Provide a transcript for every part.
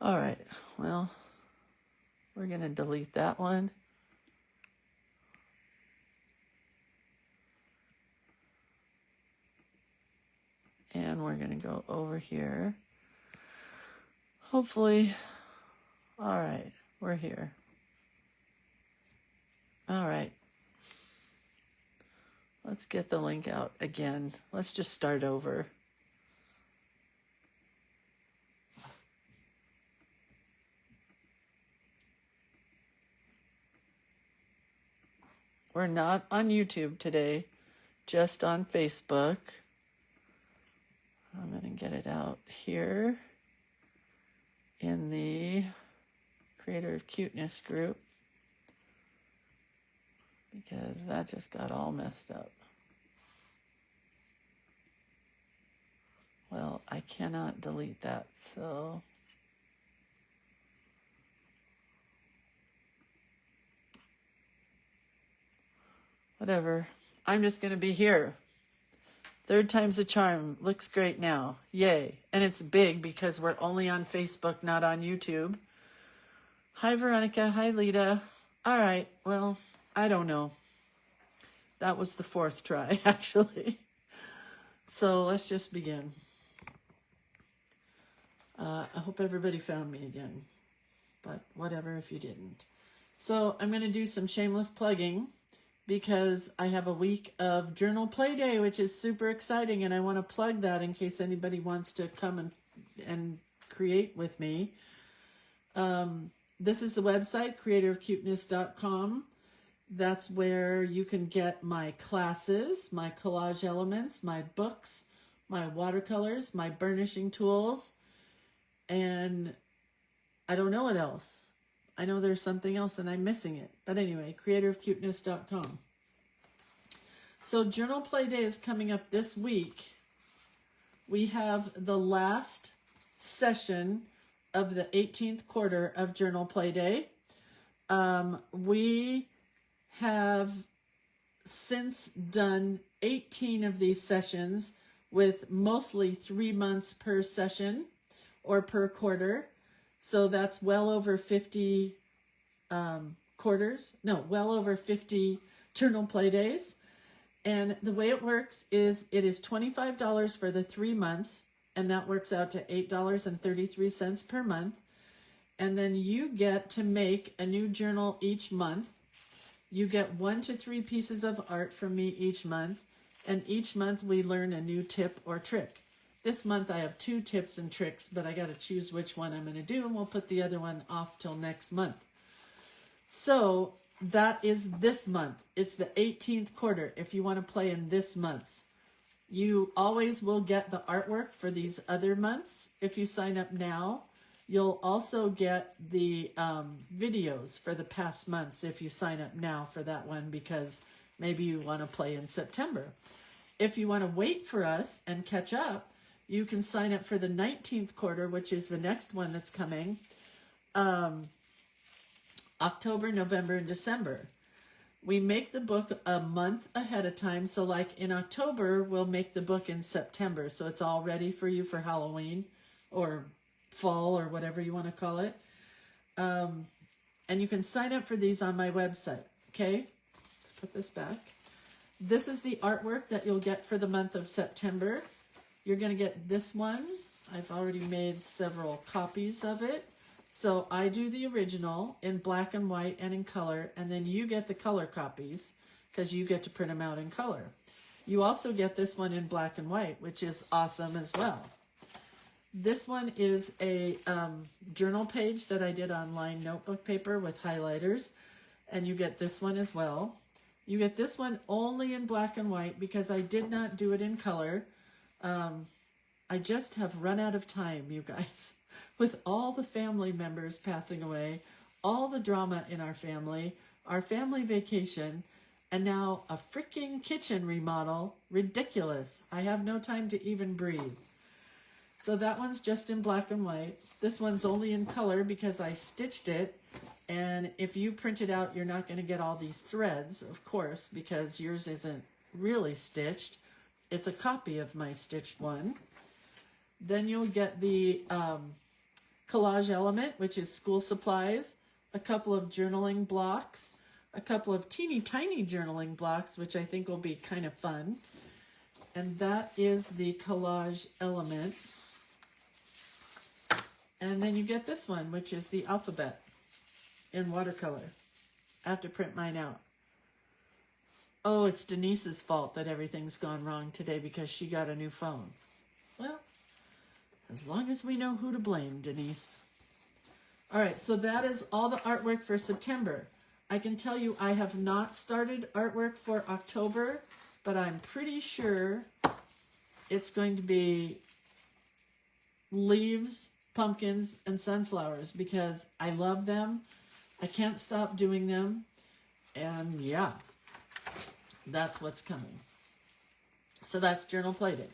All right, well, we're going to delete that one. And we're going to go over here. Hopefully, all right, we're here. All right. Let's get the link out again. Let's just start over. We're not on YouTube today, just on Facebook. I'm going to get it out here in the Creator of Cuteness group because that just got all messed up. Well, I cannot delete that, so whatever. I'm just going to be here. Third time's a charm. Looks great now. Yay. And it's big because we're only on Facebook, not on YouTube. Hi, Veronica. Hi, Lita. All right. Well, I don't know. That was the fourth try, actually. So let's just begin. I hope everybody found me again. But whatever if you didn't. So I'm going to do some shameless plugging, because I have a week of Journal Play Day, which is super exciting, and I want to plug that in case anybody wants to come and create with me. This is the website, creatorofcuteness.com. That's where you can get my classes, my collage elements, my books, my watercolors, my burnishing tools, and I don't know what else. I know there's something else and I'm missing it. But anyway, creatorofcuteness.com. So Journal Play Day is coming up this week. We have the last session of the 18th quarter of Journal Play Day. We have since done 18 of these sessions with mostly 3 months per session or per quarter. So that's well over 50 well over 50 Journal Play Days. And the way it works is it is $25 for the 3 months, and that works out to $8.33 per month. And then you get to make a new journal each month. You get 1 to 3 pieces of art from me each month, and each month we learn a new tip or trick. This month I have 2 tips and tricks, but I got to choose which one I'm going to do, and we'll put the other one off till next month. So that is this month. It's the 18th quarter if you want to play in this month's. You always will get the artwork for these other months if you sign up now. You'll also get the videos for the past months if you sign up now for that one, because maybe you want to play in September. If you want to wait for us and catch up, you can sign up for the 19th quarter, which is the next one that's coming, October, November, and December. We make the book a month ahead of time. So like in October, we'll make the book in September. So it's all ready for you for Halloween or fall or whatever you want to call it. And you can sign up for these on my website. Okay, let's put this back. This is the artwork that you'll get for the month of September. You're going to get this one. I've already made several copies of it. So I do the original in black and white and in color, and then you get the color copies because you get to print them out in color. You also get this one in black and white, which is awesome as well. This one is a journal page that I did on lined notebook paper with highlighters, and you get this one as well. You get this one only in black and white because I did not do it in color. I just have run out of time, you guys, with all the family members passing away, all the drama in our family vacation, and now a freaking kitchen remodel. Ridiculous. I have no time to even breathe. So that one's just in black and white. This one's only in color because I stitched it. And if you print it out, you're not going to get all these threads, of course, because yours isn't really stitched. It's a copy of my stitched one. Then you'll get the collage element, which is school supplies, a couple of journaling blocks, a couple of teeny tiny journaling blocks, which I think will be kind of fun. And that is the collage element. And then you get this one, which is the alphabet in watercolor. I have to print mine out. Oh, it's Denise's fault that everything's gone wrong today because she got a new phone. Well, as long as we know who to blame, Denise. All right, so that is all the artwork for September. I can tell you I have not started artwork for October, but I'm pretty sure it's going to be leaves, pumpkins, and sunflowers because I love them. I can't stop doing them. And yeah, that's what's coming. So that's Journal Play Day.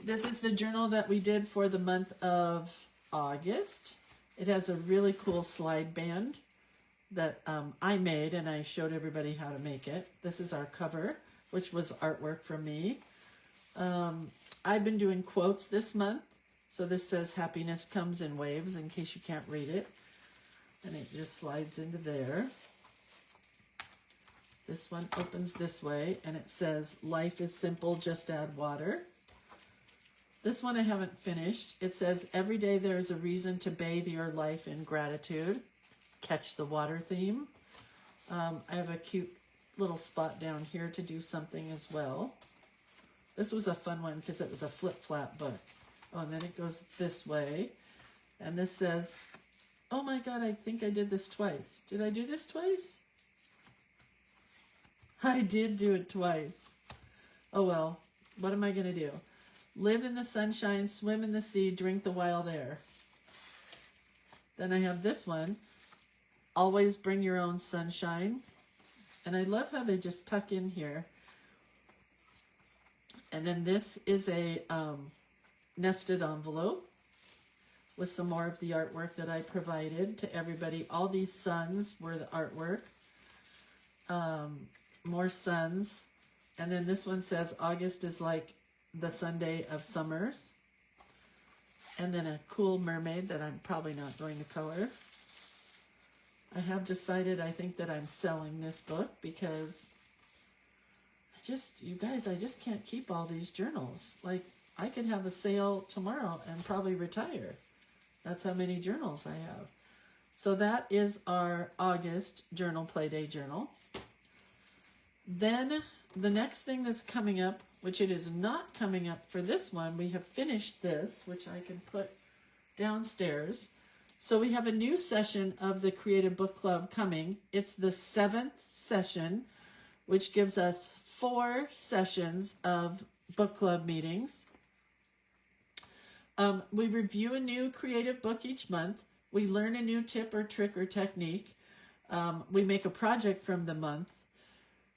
This is the journal that we did for the month of August. It has a really cool slide band that I made, and I showed everybody how to make it. This is our cover, which was artwork from me. I've been doing quotes this month. So this says happiness comes in waves in case you can't read it. And it just slides into there. This one opens this way and it says life is simple, just add water. This one I haven't finished. It says every day there is a reason to bathe your life in gratitude. Catch the water theme. I have a cute little spot down here to do something as well. This was a fun one because it was a flip-flap book. Oh, and then it goes this way. And this says, oh my God, I think I did this twice. Did I do this twice? I did do it twice. Oh well, what am I going to do? Live in the sunshine, swim in the sea, drink the wild air. Then I have this one. Always bring your own sunshine. And I love how they just tuck in here. And then this is a nested envelope with some more of the artwork that I provided to everybody. All these suns were the artwork. More suns. And then this one says August is like the Sunday of summers. And then a cool mermaid that I'm probably not going to color. I have decided I think that I'm selling this book because you guys, I just can't keep all these journals. Like, I could have a sale tomorrow and probably retire. That's how many journals I have. So that is our August Journal Play Day journal. Then the next thing that's coming up, which it is not coming up for this one, we have finished this, which I can put downstairs. So we have a new session of the Creative Book Club coming. It's the 7th session, which gives us 4 sessions of book club meetings. We review a new creative book each month. We learn a new tip or trick or technique. We make a project from the month.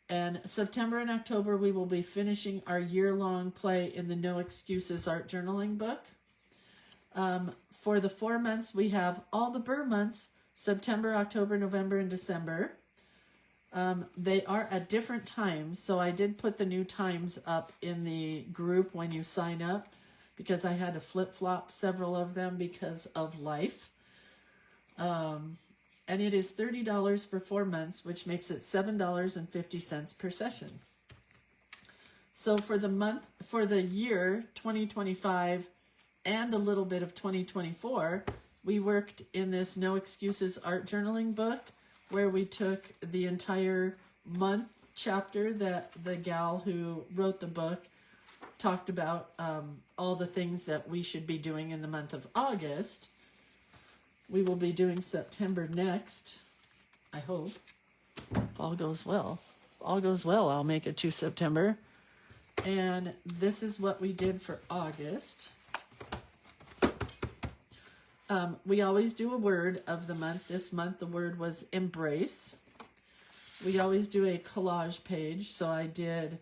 And September and October, we will be finishing our year-long play in the No Excuses Art Journaling book. For the 4 months, we have all the Burr months, September, October, November, and December. They are at different times, so I did put the new times up in the group when you sign up because I had to flip-flop several of them because of life. And it is $30 for 4 months, which makes it $7.50 per session. So for the year 2025 and a little bit of 2024, we worked in this No Excuses Art Journaling book where we took the entire month chapter that the gal who wrote the book talked about, all the things that we should be doing in the month of August. We will be doing September next, I hope, if all goes well. If all goes well, I'll make it to September. And this is what we did for August. We always do a word of the month. This month the word was embrace. We always do a collage page, so I did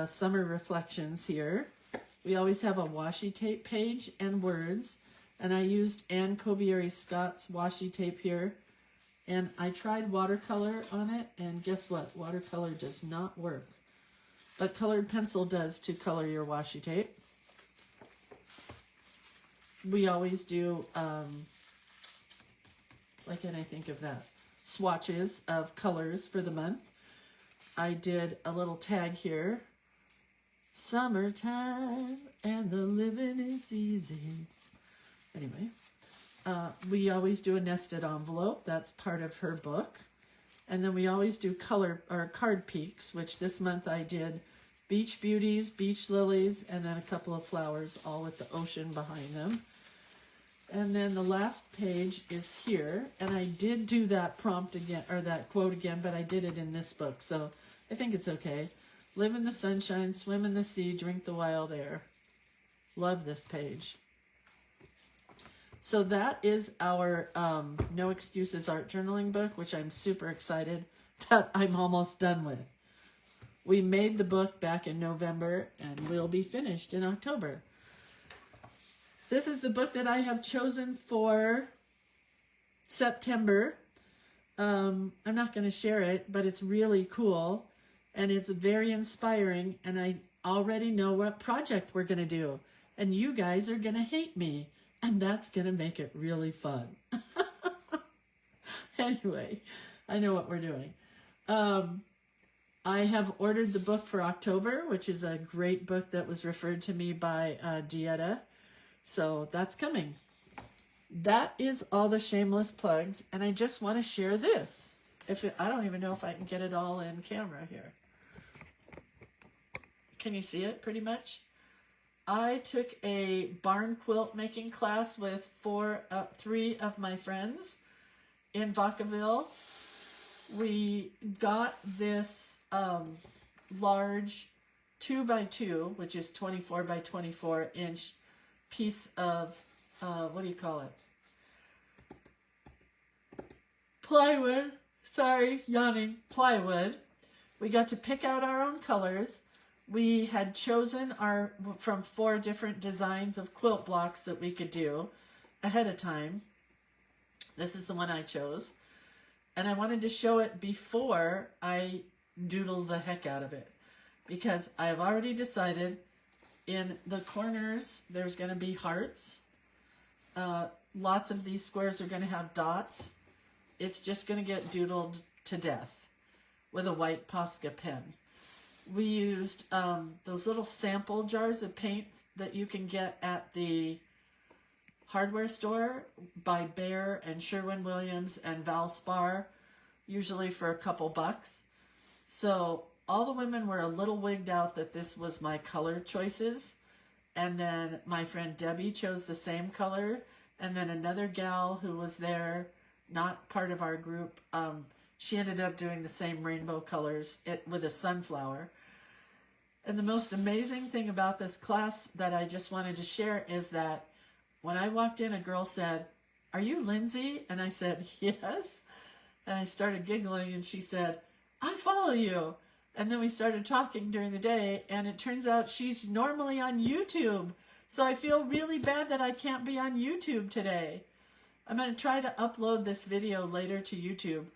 summer reflections here. We always have a washi tape page and words, and I used Anne Kobieri-Scott's washi tape here, and I tried watercolor on it, and guess what? Watercolor does not work, but colored pencil does to color your washi tape. we always do, why can't I think of that? Swatches of colors for the month. I did a little tag here. Summertime and the living is easy. Anyway, we always do a nested envelope. That's part of her book. And then we always do color or card peeks, which this month I did beach beauties, beach lilies, and then a couple of flowers, all with the ocean behind them. And then the last page is here, and I did do that prompt again, or that quote again, but I did it in this book, so I think it's okay. Live in the sunshine, swim in the sea, drink the wild air. Love this page. So that is our No Excuses art journaling book, which I'm super excited that I'm almost done with. We made the book back in November, and we'll be finished in October. This is the book that I have chosen for September. I'm not going to share it, but it's really cool, and it's very inspiring, and I already know what project we're going to do, and you guys are going to hate me, and that's going to make it really fun. Anyway, I know what we're doing. I have ordered the book for October, which is a great book that was referred to me by Dieta. So that's coming. That is all the shameless plugs, and I just want to share this. I don't even know if I can get it all in camera here. Can you see it pretty much? I took a barn quilt making class with 3 of my friends in Vacaville. We got this large 2x2, which is 24 by 24 inch piece of, what do you call it? Plywood. Sorry, yawning. Plywood. We got to pick out our own colors. We had chosen from 4 different designs of quilt blocks that we could do ahead of time. This is the one I chose. And I wanted to show it before I doodle the heck out of it, because I've already decided in the corners there's going to be hearts. Lots of these squares are going to have dots. It's just going to get doodled to death with a white Posca pen. We used those little sample jars of paint that you can get at the hardware store by Behr and Sherwin-Williams and Valspar, usually for a couple bucks. So all the women were a little wigged out that this was my color choices. And then my friend Debbie chose the same color. And then another gal who was there, not part of our group, she ended up doing the same rainbow colors with a sunflower. And the most amazing thing about this class that I just wanted to share is that when I walked in, a girl said, "Are you Lindsay?" And I said, "Yes." And I started giggling, and she said, "I follow you." And then we started talking during the day, and it turns out she's normally on YouTube. So I feel really bad that I can't be on YouTube today. I'm going to try to upload this video later to YouTube.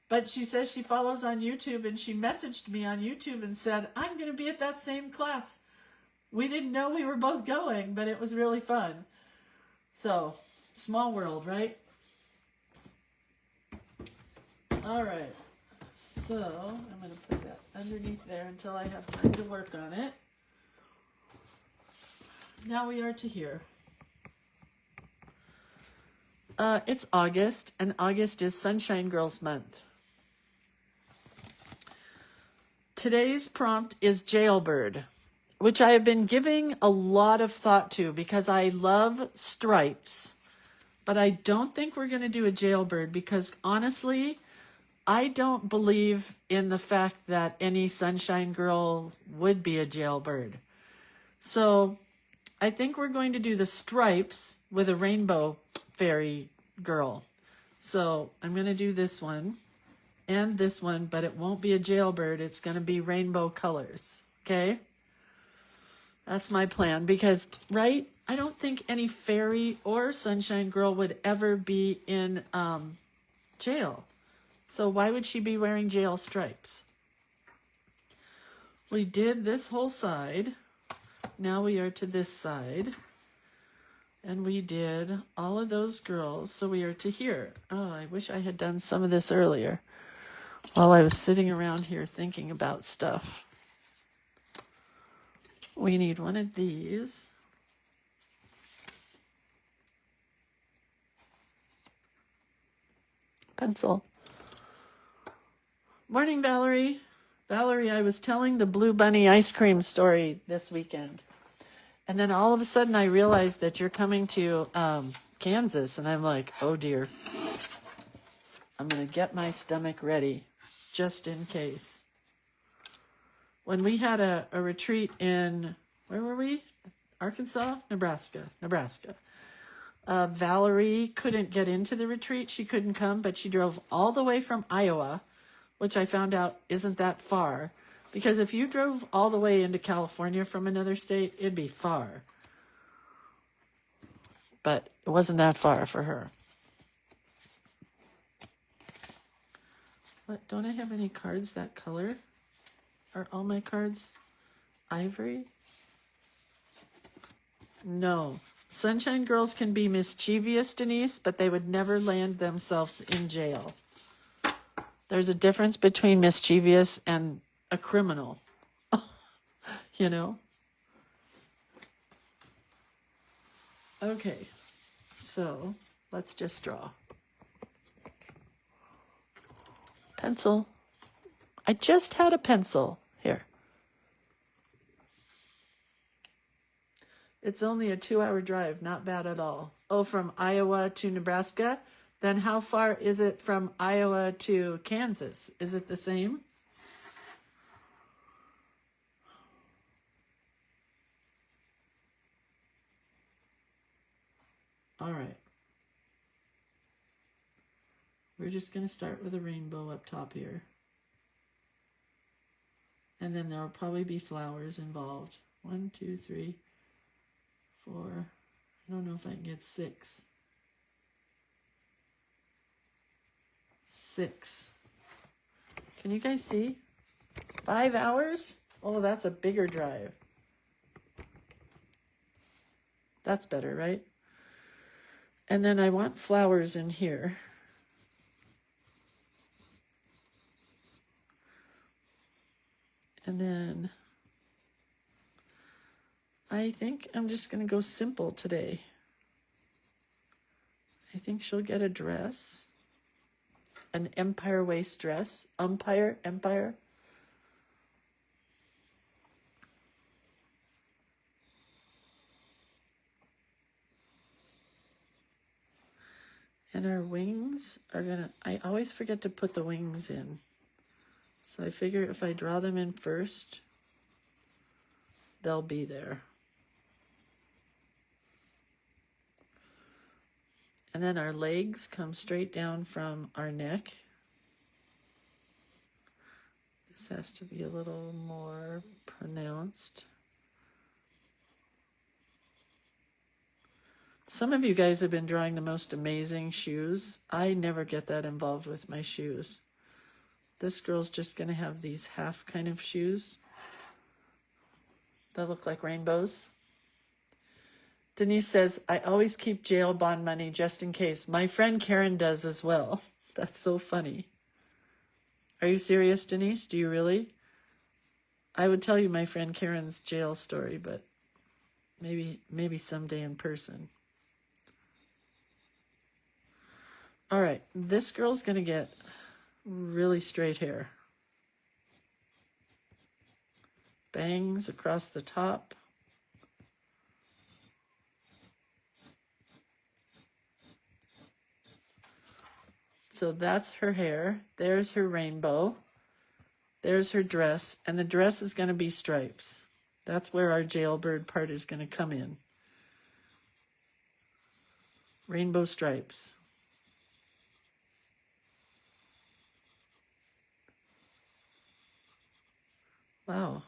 But she says she follows on YouTube, and she messaged me on YouTube and said, "I'm going to be at that same class." We didn't know we were both going, but it was really fun. So, small world, right? All right. So, I'm going to put that underneath there until I have time to work on it. Now we are to here. It's August, and August is Sunshine Girls Month. Today's prompt is jailbird, which I have been giving a lot of thought to because I love stripes, but I don't think we're going to do a jailbird because honestly, I don't believe in the fact that any sunshine girl would be a jailbird. So I think we're going to do the stripes with a rainbow fairy girl. So I'm going to do this one and this one, but it won't be a jailbird. It's going to be rainbow colors. Okay? That's my plan because, right? I don't think any fairy or sunshine girl would ever be in jail. So why would she be wearing jail stripes? We did this whole side. Now we are to this side. And we did all of those girls. So we are to here. Oh, I wish I had done some of this earlier while I was sitting around here thinking about stuff. We need one of these. Pencil. Morning, Valerie. Valerie, I was telling the Blue Bunny ice cream story this weekend. And then all of a sudden I realized that you're coming to Kansas. And I'm like, oh dear. I'm going to get my stomach ready just in case. When we had a retreat in, where were we? Arkansas? Nebraska. Valerie couldn't get into the retreat. She couldn't come, but she drove all the way from Iowa, which I found out isn't that far. Because if you drove all the way into California from another state, it'd be far. But it wasn't that far for her. What, don't I have any cards that color? Are all my cards ivory? No. Sunshine Girls can be mischievous, Denise, but they would never land themselves in jail. There's a difference between mischievous and a criminal. You know? Okay. So, let's just draw. Pencil. I just had a pencil. Here. It's only a 2-hour drive. Not bad at all. Oh, from Iowa to Nebraska? Then how far is it from Iowa to Kansas? Is it the same? All right. We're just going to start with a rainbow up top here. And then there will probably be flowers involved. 1, 2, 3, 4. I don't know if I can get 6. 6. Can you guys see? 5 hours? Oh, that's a bigger drive. That's better, right? And then I want flowers in here. And then I think I'm just going to go simple today. I think she'll get a dress. An empire waist dress. Empire. And our wings are gonna, I always forget to put the wings in. So I figure if I draw them in first, they'll be there. And then our legs come straight down from our neck. This has to be a little more pronounced. Some of you guys have been drawing the most amazing shoes. I never get that involved with my shoes. This girl's just going to have these half kind of shoes that look like rainbows. Denise says, I always keep jail bond money just in case. My friend Karen does as well. That's so funny. Are you serious, Denise? Do you really? I would tell you my friend Karen's jail story, but maybe someday in person. All right, this girl's going to get really straight hair. Bangs across the top. So that's her hair. There's her rainbow. There's her dress. And the dress is going to be stripes. That's where our jailbird part is going to come in. Rainbow stripes. Wow,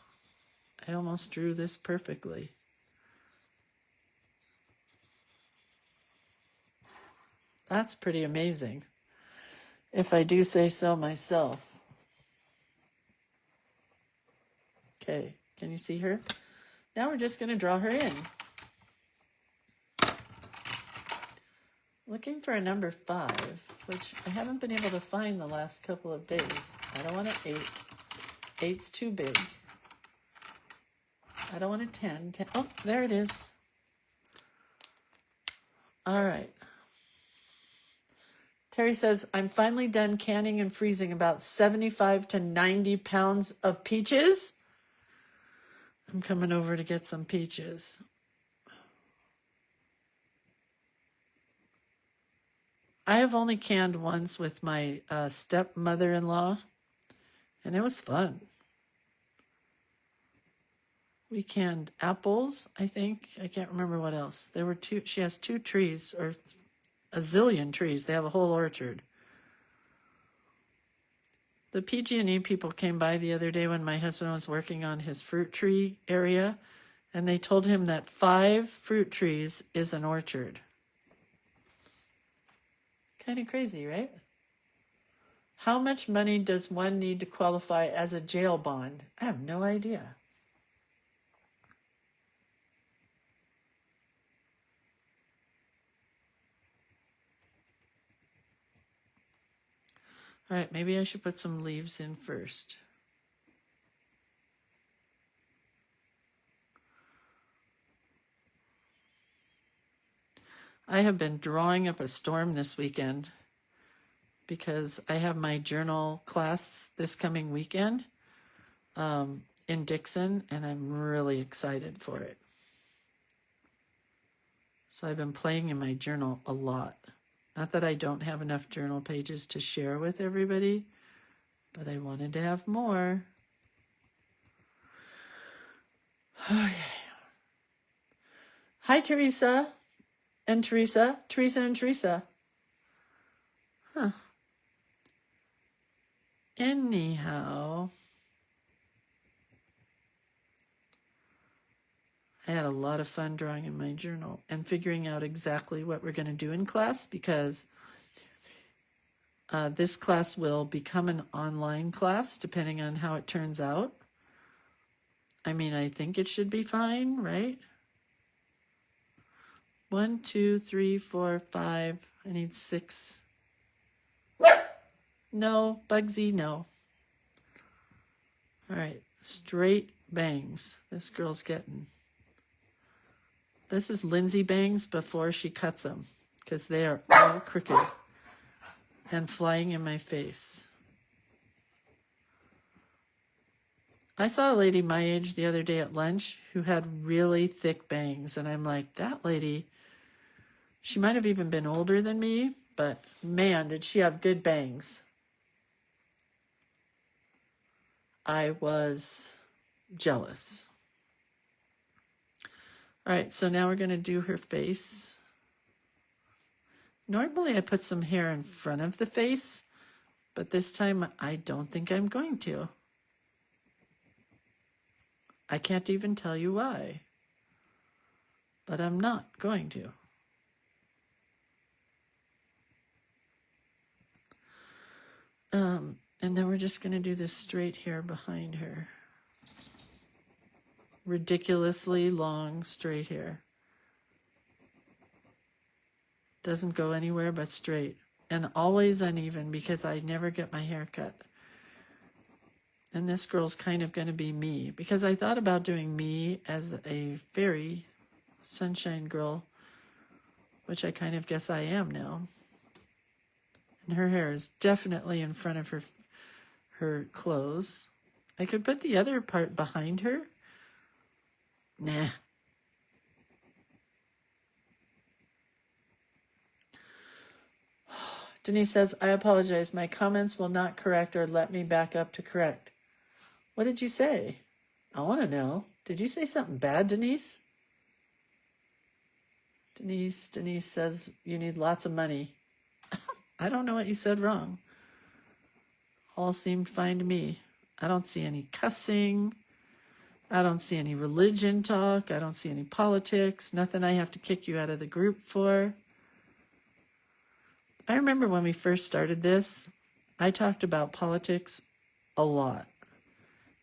I almost drew this perfectly. That's pretty amazing, if I do say so myself. Okay, can you see her? Now we're just going to draw her in. Looking for a number 5, which I haven't been able to find the last couple of days. I don't want an 8. 8's too big. I don't want a 10. 10. Oh, there it is. All right. Terry says, I'm finally done canning and freezing about 75 to 90 pounds of peaches. I'm coming over to get some peaches. I have only canned once with my stepmother-in-law, and it was fun. We canned apples, I think. I can't remember what else. There were 2. She has 2 trees, or a zillion trees. They have a whole orchard. The PG&E people came by the other day when my husband was working on his fruit tree area, and they told him that 5 fruit trees is an orchard. Kind of crazy, right? How much money does one need to qualify as a jail bond? I have no idea. All right, maybe I should put some leaves in first. I have been drawing up a storm this weekend because I have my journal class this coming weekend in Dixon, and I'm really excited for it. So I've been playing in my journal a lot. Not that I don't have enough journal pages to share with everybody, but I wanted to have more. Okay. Hi, Teresa and Teresa. Teresa and Teresa. Huh. Anyhow, I had a lot of fun drawing in my journal and figuring out exactly what we're going to do in class, because this class will become an online class depending on how it turns out. I mean, I think it should be fine, right? 1, 2, 3, 4, 5. I need 6. No, Bugsy, no. All right, straight bangs. This girl's getting. This is Lindsay bangs before she cuts them, because they are all crooked and flying in my face. I saw a lady my age the other day at lunch who had really thick bangs, and I'm like, that lady, she might have even been older than me, but man, did she have good bangs. I was jealous. All right, so now we're going to do her face. Normally I put some hair in front of the face, but this time I don't think I'm going to. I can't even tell you why, but I'm not going to. And then we're just going to do this straight hair behind her. Ridiculously long straight hair. Doesn't go anywhere but straight. And always uneven because I never get my hair cut. And this girl's kind of going to be me, because I thought about doing me as a fairy sunshine girl, which I kind of guess I am now. And her hair is definitely in front of her clothes. I could put the other part behind her. Nah. Denise says, I apologize. My comments will not correct or let me back up to correct. What did you say? I want to know. Did you say something bad, Denise? Denise says you need lots of money. I don't know what you said wrong. All seemed fine to me. I don't see any cussing. I don't see any religion talk. I don't see any politics. Nothing I have to kick you out of the group for. I remember when we first started this, I talked about politics a lot.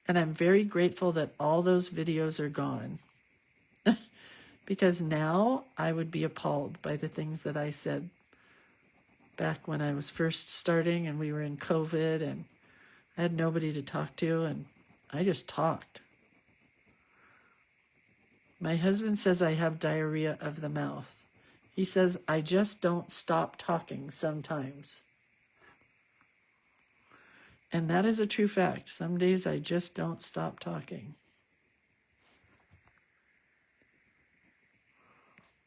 And I'm very grateful that all those videos are gone. Because now I would be appalled by the things that I said back when I was first starting and we were in COVID and I had nobody to talk to and I just talked. My husband says I have diarrhea of the mouth. He says I just don't stop talking sometimes. And that is a true fact. Some days I just don't stop talking.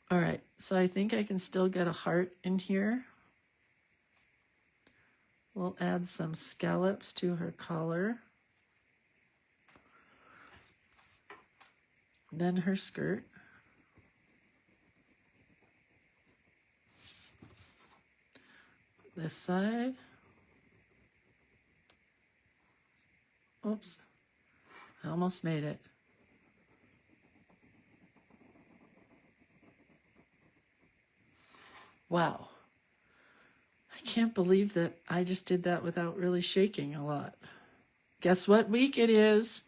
All right, so I think I can still get a heart in here. We'll add some scallops to her collar. Then her skirt. This side. Oops, I almost made it. Wow. I can't believe that I just did that without really shaking a lot. Guess what week it is?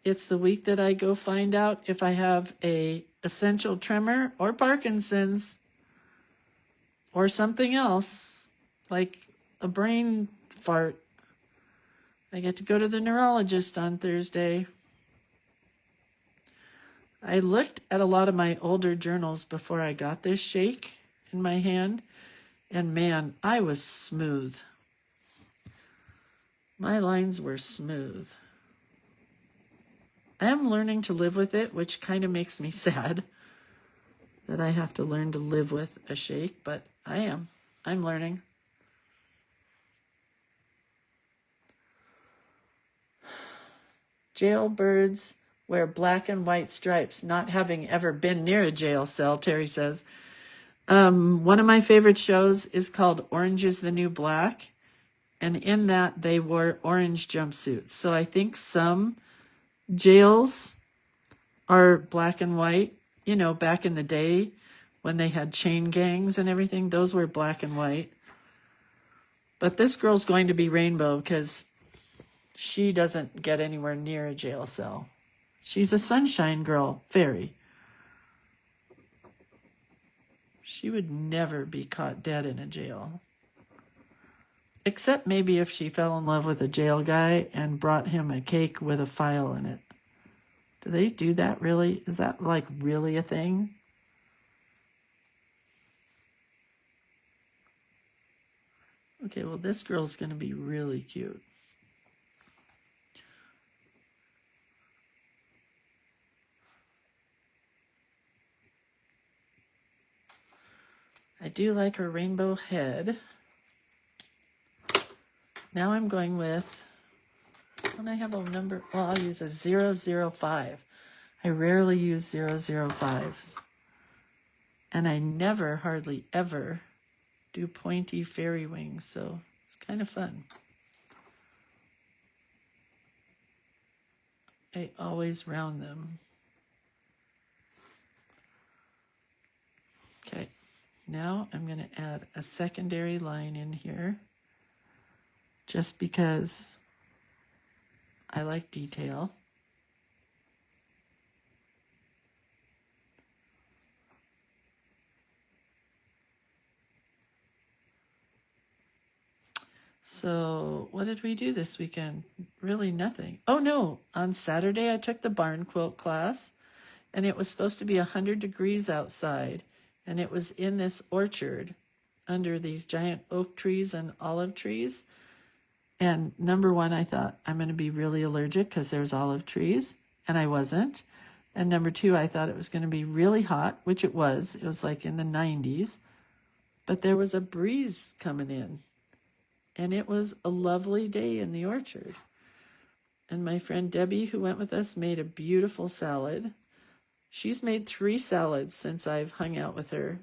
It's the week that I go find out if I have a essential tremor or Parkinson's or something else, like a brain fart. I get to go to the neurologist on Thursday. I looked at a lot of my older journals before I got this shake in my hand, and man, I was smooth. My lines were smooth. I am learning to live with it, which kind of makes me sad that I have to learn to live with a shake, but I am. I'm learning. Jailbirds wear black and white stripes, not having ever been near a jail cell, Terry says. One of my favorite shows is called Orange is the New Black, and in that they wore orange jumpsuits. So I think some jails are black and white. You know, back in the day when they had chain gangs and everything, those were black and white. But this girl's going to be rainbow because she doesn't get anywhere near a jail cell. She's a sunshine girl, fairy. She would never be caught dead in a jail. Except maybe if she fell in love with a jail guy and brought him a cake with a file in it. Do they do that really? Is that like really a thing? Okay, well this girl's going to be really cute. I do like her rainbow head. Now I'm going with, when I have a number, well, I'll use a 005. I rarely use 005s. And I never, hardly ever, do pointy fairy wings, so it's kind of fun. I always round them. Okay. Now I'm going to add a secondary line in here just because I like detail. So what did we do this weekend? Really nothing. Oh no, on Saturday I took the barn quilt class and it was supposed to be 100 degrees outside. And it was in this orchard under these giant oak trees and olive trees. And number one, I thought I'm going to be really allergic because there's olive trees. And I wasn't. And number two, I thought it was going to be really hot, which it was. It was like in the 90s. But there was a breeze coming in. And it was a lovely day in the orchard. And my friend Debbie, who went with us, made a beautiful salad. She's made 3 salads since I've hung out with her,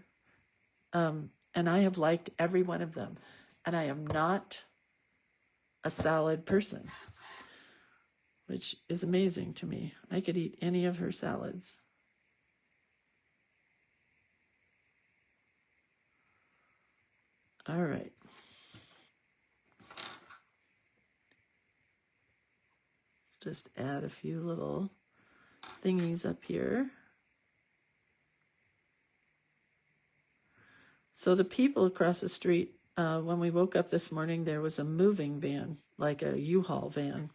and I have liked every one of them. And I am not a salad person, which is amazing to me. I could eat any of her salads. All right. Just add a few little thingies up here. So the people across the street when we woke up this morning, there was a moving van, like a U-Haul van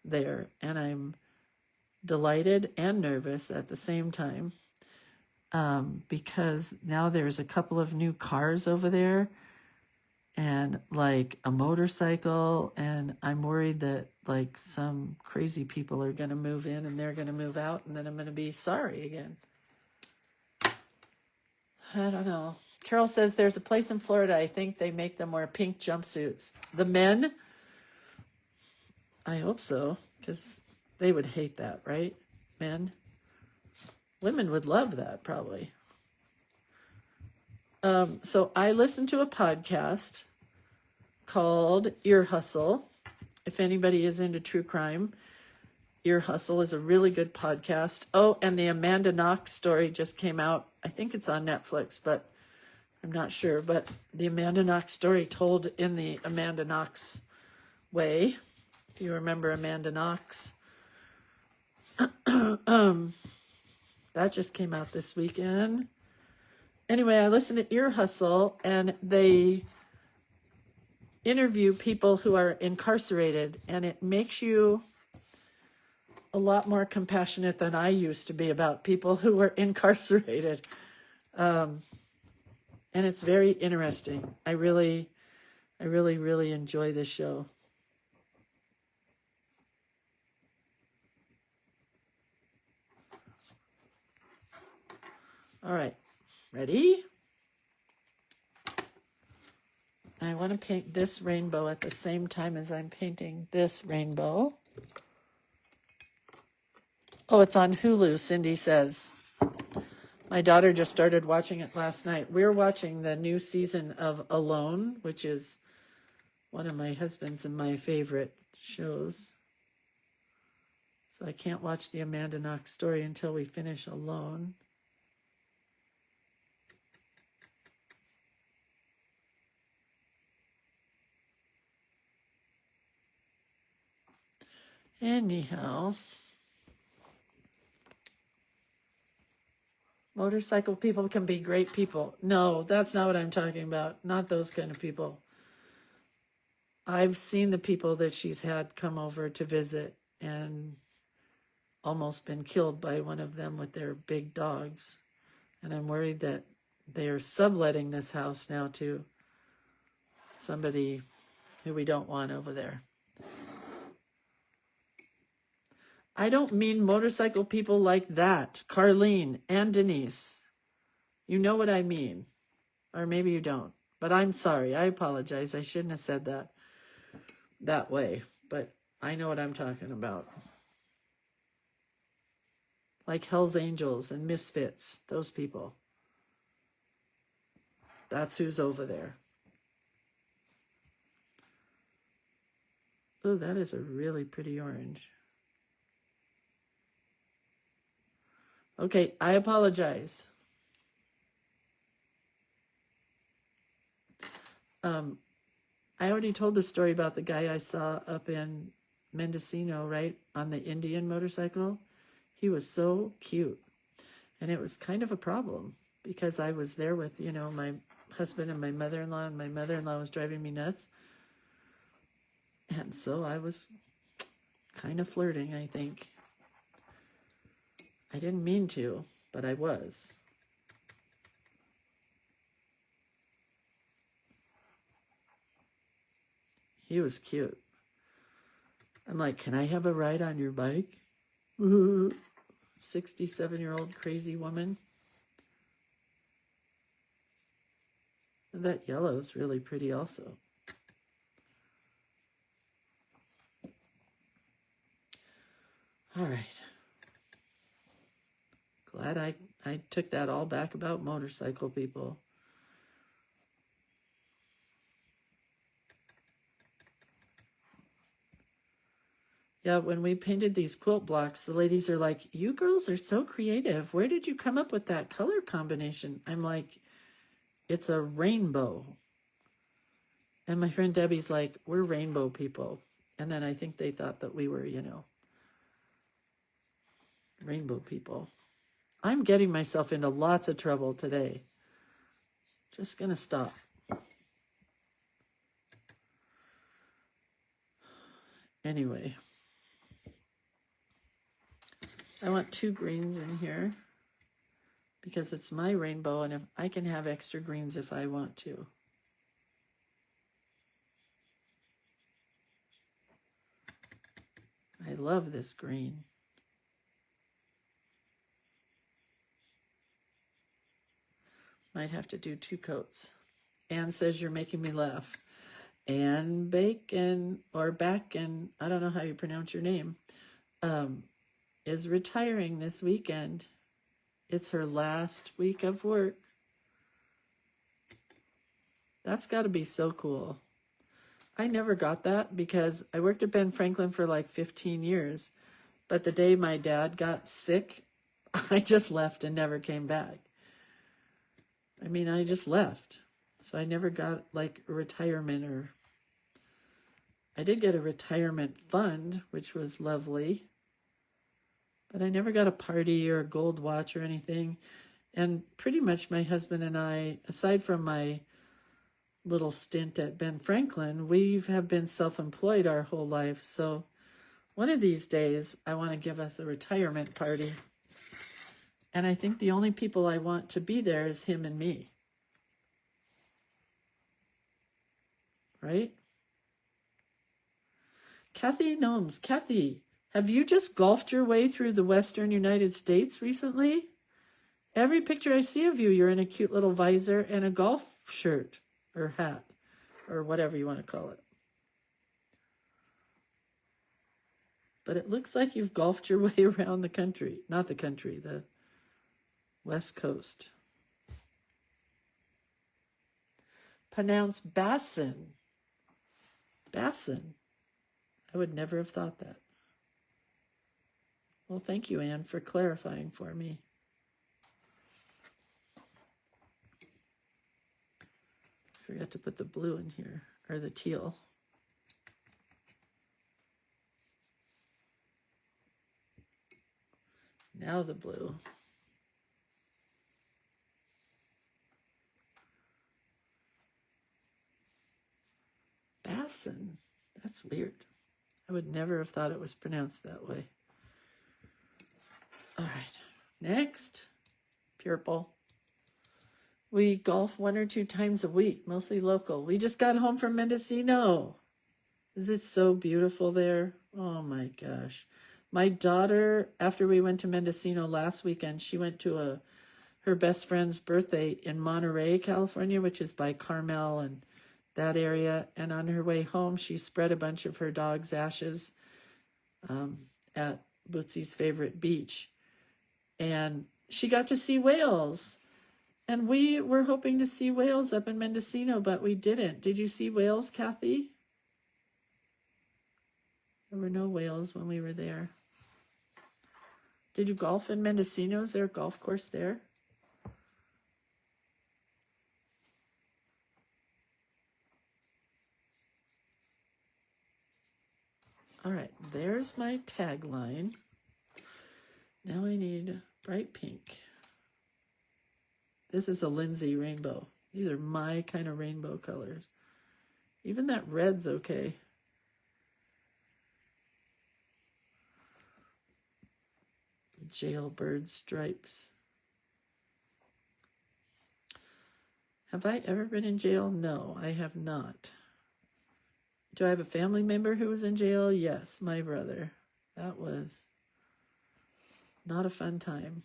there. And I'm delighted and nervous at the same time, because now there's a couple of new cars over there and like a motorcycle, and I'm worried that like some crazy people are going to move in and they're going to move out, and then I'm going to be sorry again. I don't know. Carol says there's a place in Florida, I think they make them wear pink jumpsuits. The men? I hope so, because they would hate that, right? Men? Women would love that, probably. So I listened to a podcast called Ear Hustle. If anybody is into true crime, Ear Hustle is a really good podcast. Oh, and the Amanda Knox story just came out. I think it's on Netflix, but I'm not sure. But the Amanda Knox story told in the Amanda Knox way. If you remember Amanda Knox. That just came out this weekend. Anyway, I listened to Ear Hustle, and they interview people who are incarcerated, and it makes you a lot more compassionate than I used to be about people who were incarcerated. And it's very interesting. I really enjoy this show. All right, ready? I want to paint this rainbow at the same time as I'm painting this rainbow. Oh, it's on Hulu, Cindy says. My daughter just started watching it last night. We're watching the new season of Alone, which is one of my husband's and my favorite shows. So I can't watch the Amanda Knox story until we finish Alone. Anyhow, motorcycle people can be great people. No, that's not what I'm talking about. Not those kind of people. I've seen the people that she's had come over to visit and almost been killed by one of them with their big dogs. And I'm worried that they are subletting this house now to somebody who we don't want over there. I don't mean motorcycle people like that, Carlene and Denise. You know what I mean. Or maybe you don't. But I'm sorry. I apologize. I shouldn't have said that way. But I know what I'm talking about. Like Hell's Angels and Misfits. Those people. That's who's over there. Oh, that is a really pretty orange. Okay, I apologize. I already told the story about the guy I saw up in Mendocino, right, on the Indian motorcycle. He was so cute. And it was kind of a problem because I was there with, my husband and my mother-in-law, and my mother-in-law was driving me nuts. And so I was kind of flirting, I think. I didn't mean to, but I was. He was cute. I'm like, can I have a ride on your bike? 67-year-old crazy woman. And that yellow is really pretty also. All right. Glad I took that all back about motorcycle people. Yeah, when we painted these quilt blocks, the ladies are like, you girls are so creative. Where did you come up with that color combination? I'm like, it's a rainbow. And my friend Debbie's like, we're rainbow people. And then I think they thought that we were, rainbow people. I'm getting myself into lots of trouble today. Just gonna stop. Anyway, I want 2 greens in here because it's my rainbow, and if I can have extra greens if I want to. I love this green. Might have to do 2 coats. Anne says you're making me laugh. Anne Bacon, or Bacon, I don't know how you pronounce your name, is retiring this weekend. It's her last week of work. That's got to be so cool. I never got that because I worked at Ben Franklin for like 15 years. But the day my dad got sick, I just left and never came back. I mean, I just left. So I never got like a retirement, or I did get a retirement fund, which was lovely. But I never got a party or a gold watch or anything. And pretty much my husband and I, aside from my little stint at Ben Franklin, we have been self-employed our whole life. So one of these days, I want to give us a retirement party. And I think the only people I want to be there is him and me. Right? Kathy Gnomes. Kathy, have you just golfed your way through the western United States recently? Every picture I see of you, you're in a cute little visor and a golf shirt or hat or whatever you want to call it. But it looks like you've golfed your way around the country. Not the country, the West Coast. Pronounce Bassin. Bassin. I would never have thought that. Well, thank you, Anne, for clarifying for me. Forgot to put the blue in here, or the teal. Now the blue. Bassin. That's weird. I would never have thought it was pronounced that way. All right. Next. Purple. We golf 1 or 2 times a week, mostly local. We just got home from Mendocino. Is it so beautiful there? Oh my gosh. My daughter, after we went to Mendocino last weekend, she went to her best friend's birthday in Monterey, California, which is by Carmel and that area. And on her way home, she spread a bunch of her dog's ashes at Bootsy's favorite beach. And she got to see whales. And we were hoping to see whales up in Mendocino, but we didn't. Did you see whales, Kathy? There were no whales when we were there. Did you golf in Mendocino? Is there a golf course there? All right, there's my tagline. Now I need bright pink. This is a Lindsay rainbow. These are my kind of rainbow colors. Even that red's okay. Jailbird stripes. Have I ever been in jail? No, I have not. Do I have a family member who was in jail? Yes, my brother. That was not a fun time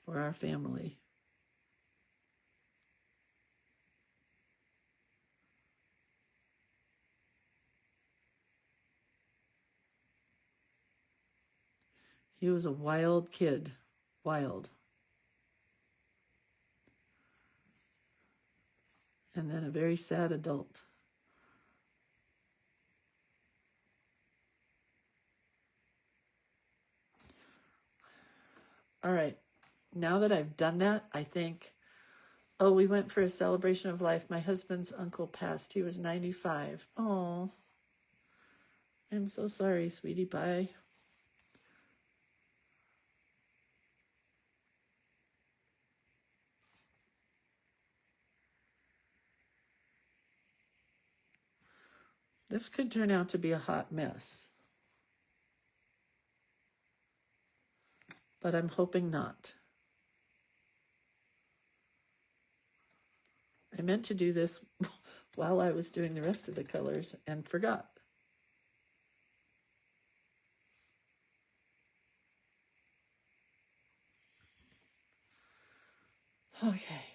for our family. He was a wild kid. Wild. And then a very sad adult. All right. Now that I've done that, I think, oh, we went for a celebration of life. My husband's uncle passed. He was 95. Oh, I'm so sorry, sweetie pie. This could turn out to be a hot mess. But I'm hoping not. I meant to do this while I was doing the rest of the colors and forgot. Okay.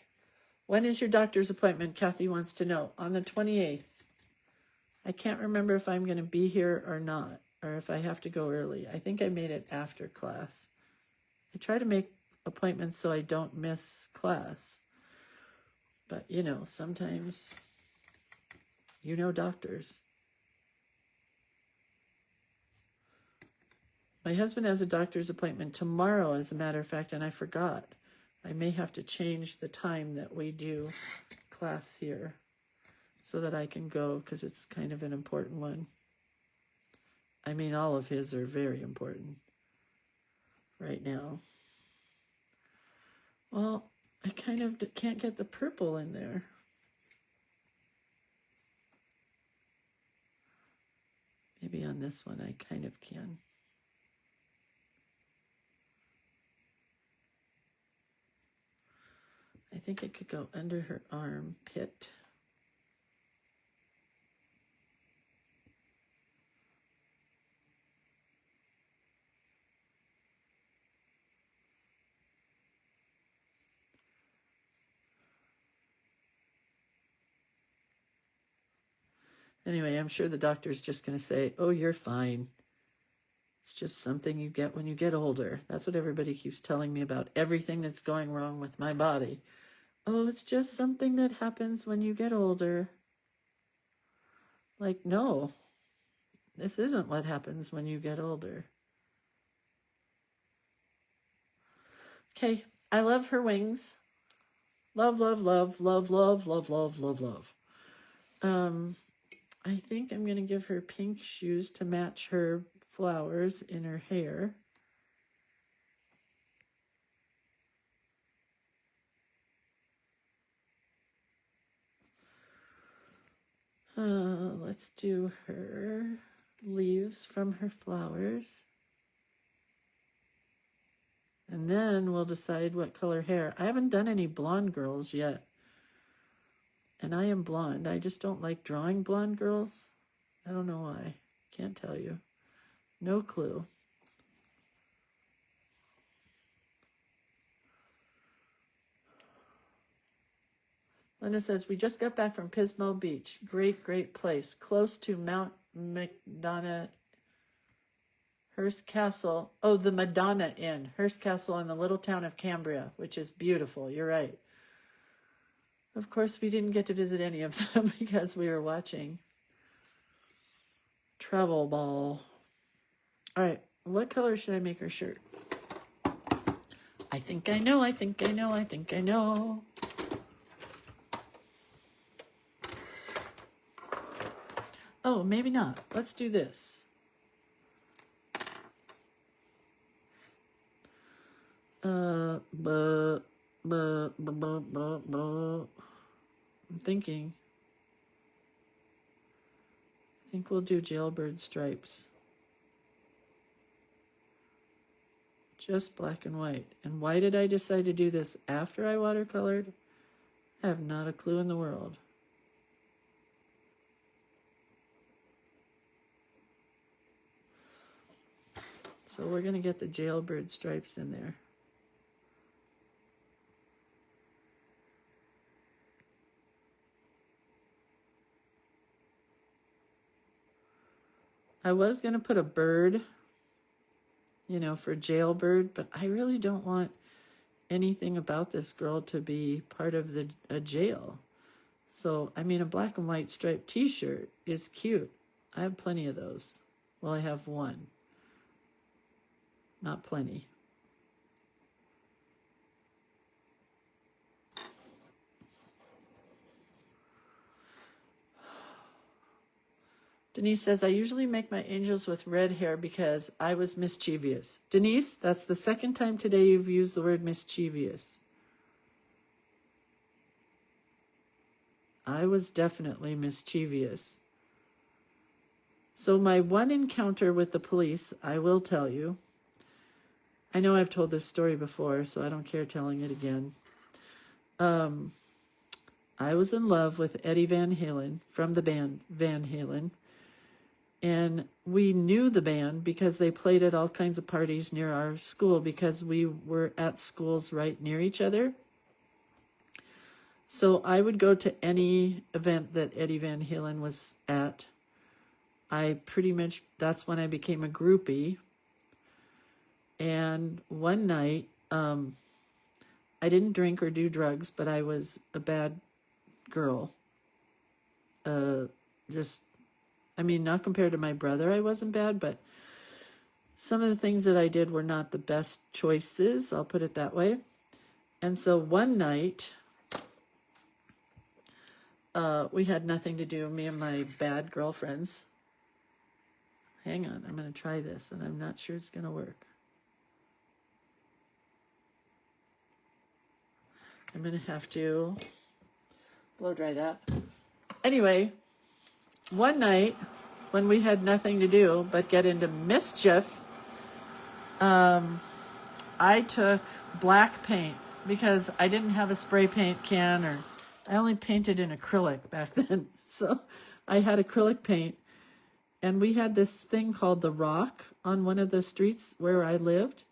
When is your doctor's appointment? Kathy wants to know. On the 28th. I can't remember if I'm going to be here or not, or if I have to go early. I think I made it after class. I try to make appointments so I don't miss class. But, you know, sometimes, you know, doctors. My husband has a doctor's appointment tomorrow, as a matter of fact, and I forgot. I may have to change the time that we do class here so that I can go, because it's kind of an important one. I mean, all of his are very important right now. Well, I kind of can't get the purple in there. Maybe on this one I kind of can. I think it could go under her armpit. Anyway, I'm sure the doctor's just going to say, oh, you're fine. It's just something you get when you get older. That's what everybody keeps telling me about everything that's going wrong with my body. Oh, it's just something that happens when you get older. Like, no, this isn't what happens when you get older. Okay, I love her wings. Love, love, love, love, love, love, love, love, love. I think I'm going to give her pink shoes to match her flowers in her hair. Let's do her leaves from her flowers. And then we'll decide what color hair. I haven't done any blonde girls yet. And I am blonde. I just don't like drawing blonde girls. I don't know why. Can't tell you. No clue. Linda says, we just got back from Pismo Beach. Great, great place. Close to Mount Madonna, Hearst Castle. Oh, the Madonna Inn. Hearst Castle in the little town of Cambria, which is beautiful. You're right. Of course, we didn't get to visit any of them because we were watching Travel Ball. All right, what color should I make her shirt? I think I know, I think I know, I think I know. Oh, maybe not. Let's do this. I'm thinking. I think we'll do jailbird stripes. Just black and white. And why did I decide to do this after I watercolored? I have not a clue in the world. So we're going to get the jailbird stripes in there. I was going to put a bird, you know, for jailbird, but I really don't want anything about this girl to be part of a jail. So, I mean, a black and white striped t-shirt is cute. I have plenty of those. Well, I have one. Not plenty. Denise says, I usually make my angels with red hair because I was mischievous. Denise, that's the second time today you've used the word mischievous. I was definitely mischievous. So my one encounter with the police, I will tell you. I know I've told this story before, so I don't care telling it again. I was in love with Eddie Van Halen from the band Van Halen. And we knew the band because they played at all kinds of parties near our school because we were at schools right near each other. So I would go to any event that Eddie Van Halen was at. I pretty much, that's when I became a groupie. And one night, I didn't drink or do drugs, but I was a bad girl. Not compared to my brother, I wasn't bad, but some of the things that I did were not the best choices, I'll put it that way. And so one night, we had nothing to do, me and my bad girlfriends. Hang on, I'm going to try this, and I'm not sure it's going to work. I'm going to have to blow dry that. Anyway, one night when we had nothing to do but get into mischief, I took black paint because I didn't have a spray paint can, or I only painted in acrylic back then. So I had acrylic paint, and we had this thing called the Rock on one of the streets where I lived.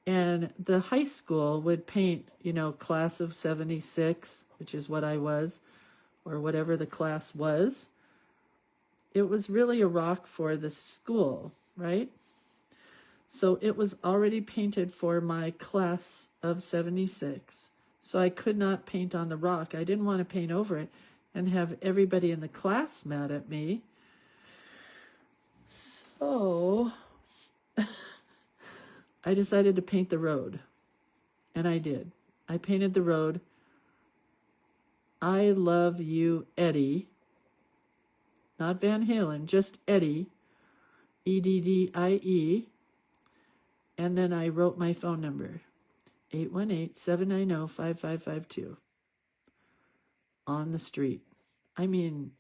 And the high school would paint, class of 76, which is what I was, or whatever the class was. It was really a rock for the school, right? So it was already painted for my class of 76. So I could not paint on the rock. I didn't want to paint over it and have everybody in the class mad at me. So I decided to paint the road. And I did. I painted the road. I love you, Eddie. Not Van Halen, just Eddie. Eddie. And then I wrote my phone number. 818-790-5552. On the street. I mean,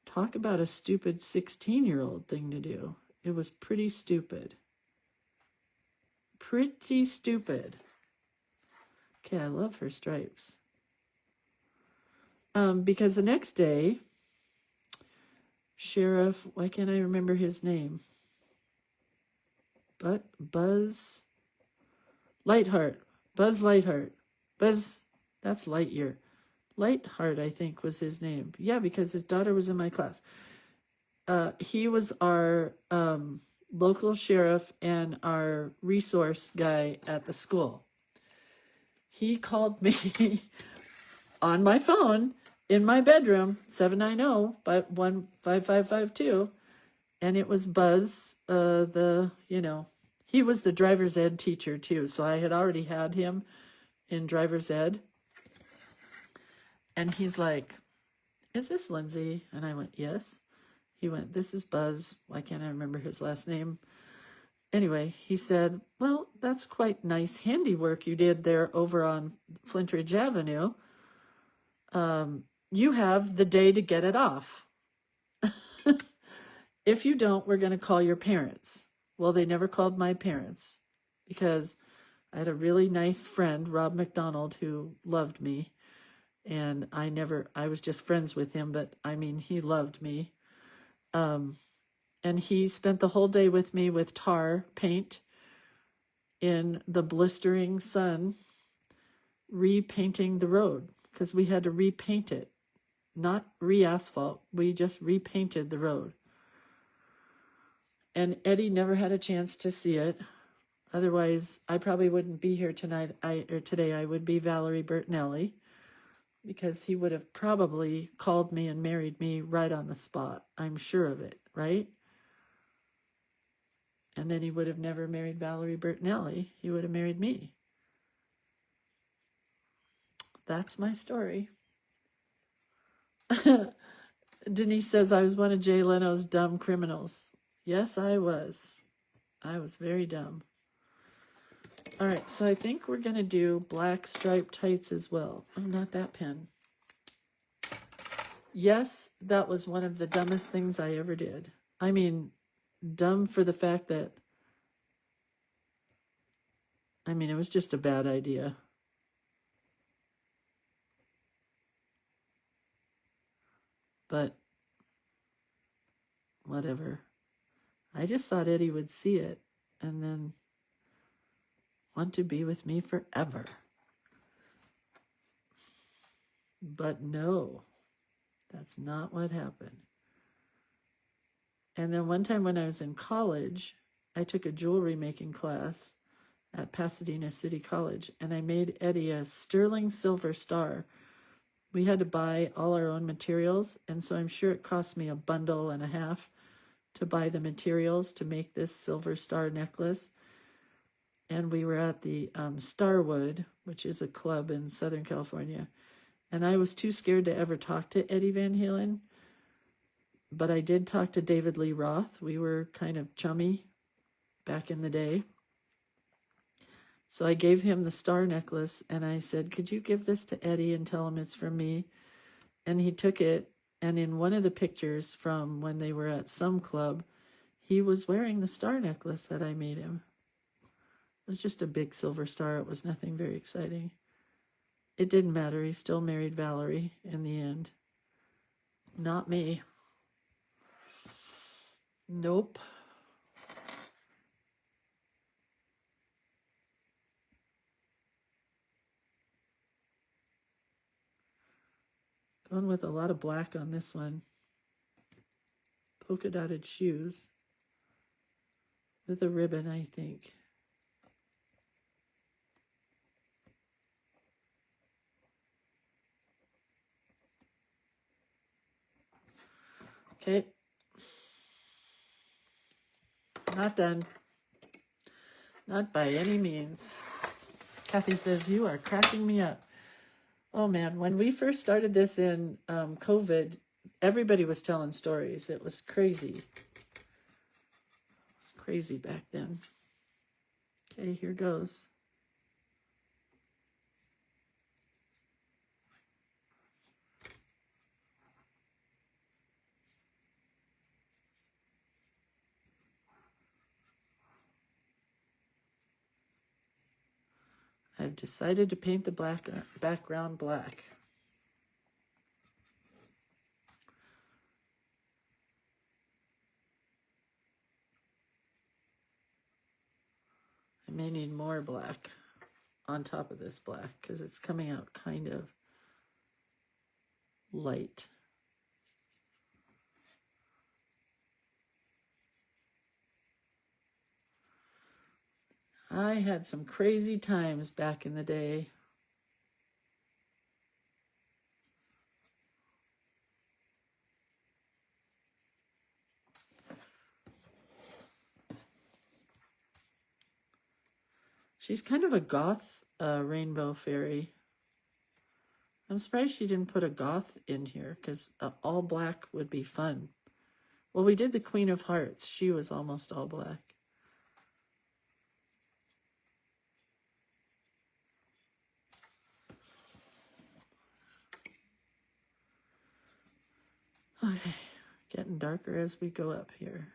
talk about a stupid 16-year-old thing to do. It was pretty stupid. Pretty stupid. Okay, I love her stripes. Because the next day, Sheriff, why can't I remember his name? But Buzz Lightheart. Buzz Lightheart. Buzz, that's Lightyear. Lightheart, I think, was his name. Yeah, because his daughter was in my class. He was our local sheriff and our resource guy at the school. He called me on my phone in my bedroom, 790-15552, and it was Buzz, he was the driver's ed teacher too, so I had already had him in driver's ed. And he's like, is this Lindsay? And I went, yes. He went, this is Buzz. Why can't I remember his last name? Anyway, he said, well, that's quite nice handiwork you did there over on Flintridge Avenue. You have the day to get it off. If you don't, we're going to call your parents. Well, they never called my parents because I had a really nice friend, Rob McDonald, who loved me. And I was just friends with him, but I mean, he loved me. And he spent the whole day with me with tar paint in the blistering sun, repainting the road because we had to repaint it, not re-asphalt. We just repainted the road. And Eddie never had a chance to see it. Otherwise, I probably wouldn't be here today. I would be Valerie Bertinelli, because he would have probably called me and married me right on the spot. I'm sure of it, right? And then he would have never married Valerie Bertinelli. He would have married me. That's my story. Denise says I was one of Jay Leno's dumb criminals. Yes, I was. I was very dumb. All right, so I think we're going to do black striped tights as well. Oh, not that pen. Yes, that was one of the dumbest things I ever did. I mean, dumb for the fact that, I mean, it was just a bad idea. But whatever. I just thought Eddie would see it and then want to be with me forever. But no, that's not what happened. And then one time when I was in college, I took a jewelry making class at Pasadena City College, and I made Eddie a sterling silver star. We had to buy all our own materials, and so I'm sure it cost me $1.50 to buy the materials to make this silver star necklace. And we were at the Starwood, which is a club in Southern California, and I was too scared to ever talk to Eddie Van Halen, but I did talk to David Lee Roth. We were kind of chummy back in the day. So I gave him the star necklace, and I said, could you give this to Eddie and tell him it's from me? And he took it, and in one of the pictures from when they were at some club, he was wearing the star necklace that I made him. It was just a big silver star. It was nothing very exciting. It didn't matter. He still married Valerie in the end. Not me. Nope. Going with a lot of black on this one. Polka dotted shoes with a ribbon, I think. Okay. Not done. Not by any means. Kathy says, you are cracking me up. Oh man, when we first started this in COVID, everybody was telling stories. It was crazy. It was crazy back then. Okay, here goes. I've decided to paint the background black. I may need more black on top of this black because it's coming out kind of light. I had some crazy times back in the day. She's kind of a goth rainbow fairy. I'm surprised she didn't put a goth in here because all black would be fun. Well, we did the Queen of Hearts. She was almost all black. Okay, getting darker as we go up here.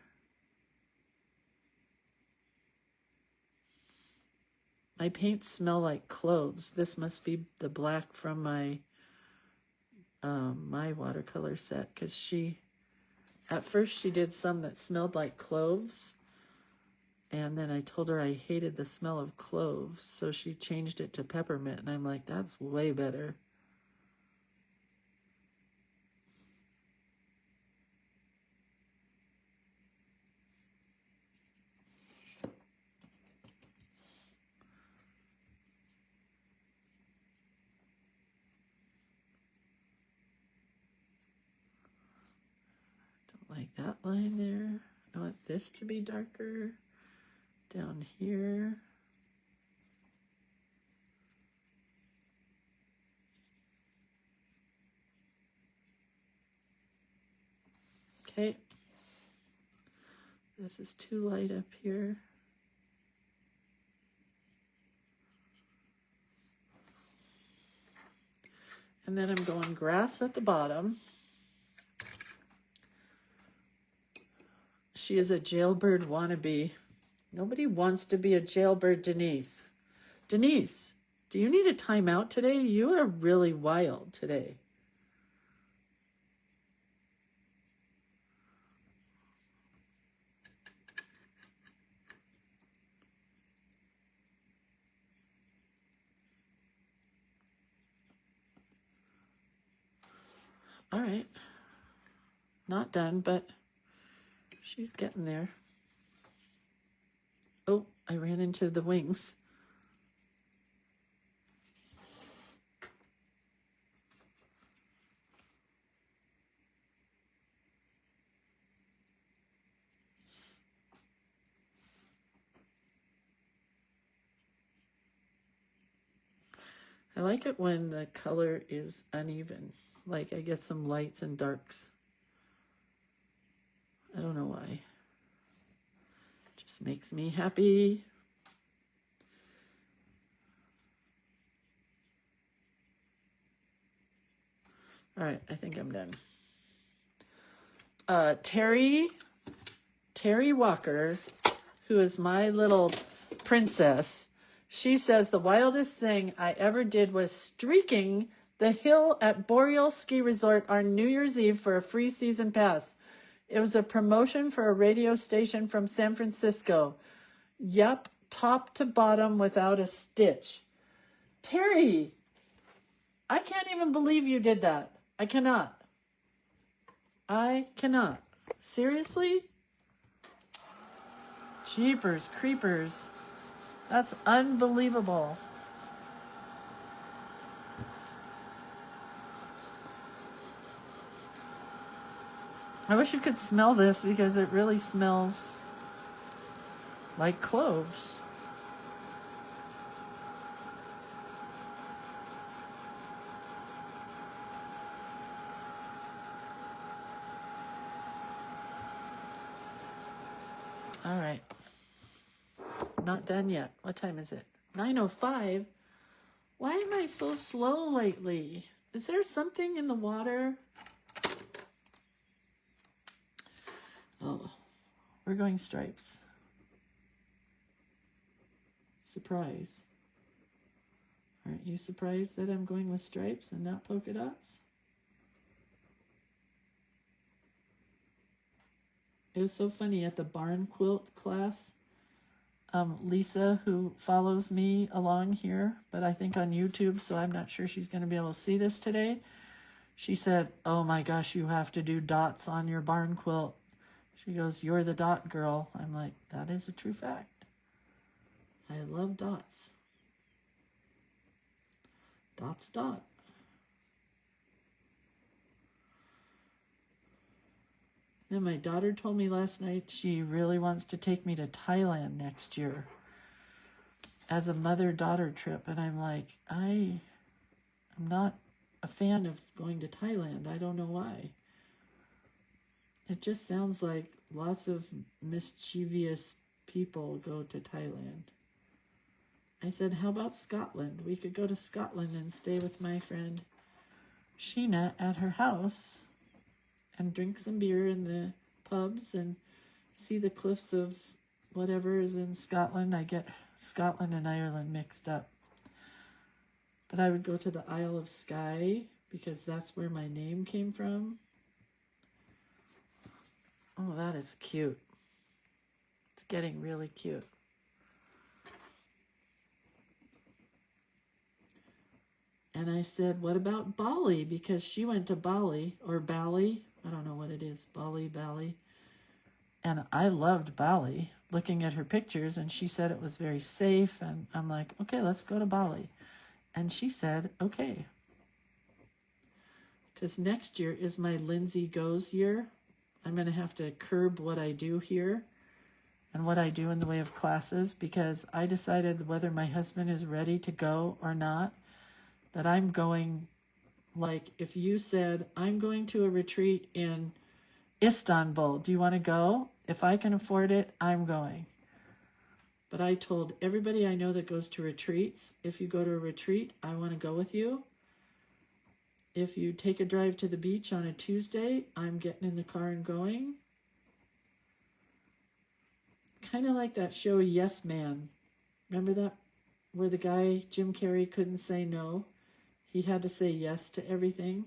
My paints smell like cloves. This must be the black from my my watercolor set because at first she did some that smelled like cloves, and then I told her I hated the smell of cloves, so she changed it to peppermint, and I'm like, that's way better. Like that line there. I want this to be darker down here. Okay. This is too light up here. And then I'm going grass at the bottom. She is a jailbird wannabe. Nobody wants to be a jailbird, Denise. Denise, do you need a timeout today? You are really wild today. All right. Not done, but she's getting there. Oh, I ran into the wings. I like it when the color is uneven. Like I get some lights and darks. I don't know why. Just makes me happy. All right, I think I'm done. Terry Walker, who is my little princess, she says the wildest thing I ever did was streaking the hill at Boreal Ski Resort on New Year's Eve for a free season pass. It was a promotion for a radio station from San Francisco. Yup, top to bottom without a stitch. Terry, I can't even believe you did that. I cannot. Seriously? Jeepers creepers. That's unbelievable. I wish you could smell this because it really smells like cloves. All right. Not done yet. What time is it? 9:05. Why am I so slow lately? Is there something in the water? Oh, we're going stripes. Surprise. Aren't you surprised that I'm going with stripes and not polka dots? It was so funny at the barn quilt class. Lisa, who follows me along here, but I think on YouTube, so I'm not sure she's going to be able to see this today. She said, oh my gosh, you have to do dots on your barn quilt. She goes, you're the dot girl. I'm like, that is a true fact. I love dots. Dots dot. Then my daughter told me last night she really wants to take me to Thailand next year as a mother-daughter trip. And I'm like, I'm not a fan of going to Thailand. I don't know why. It just sounds like lots of mischievous people go to Thailand. I said, how about Scotland? We could go to Scotland and stay with my friend Sheena at her house and drink some beer in the pubs and see the cliffs of whatever is in Scotland. I get Scotland and Ireland mixed up. But I would go to the Isle of Skye because that's where my name came from. Oh, that is cute. It's getting really cute. And I said, what about Bali? Because she went to Bali, or Bali. I don't know what it is, Bali. And I loved Bali, looking at her pictures, and she said it was very safe. And I'm like, okay, let's go to Bali. And she said, okay. Because next year is my Lindsay Goes year. I'm going to have to curb what I do here and what I do in the way of classes, because I decided whether my husband is ready to go or not, that I'm going, like if you said, I'm going to a retreat in Istanbul, do you want to go? If I can afford it, I'm going. But I told everybody I know that goes to retreats, if you go to a retreat, I want to go with you. If you take a drive to the beach on a Tuesday, I'm getting in the car and going. kind of like that show Yes Man. Remember that? Where the guy, Jim Carrey, couldn't say no. He had to say yes to everything.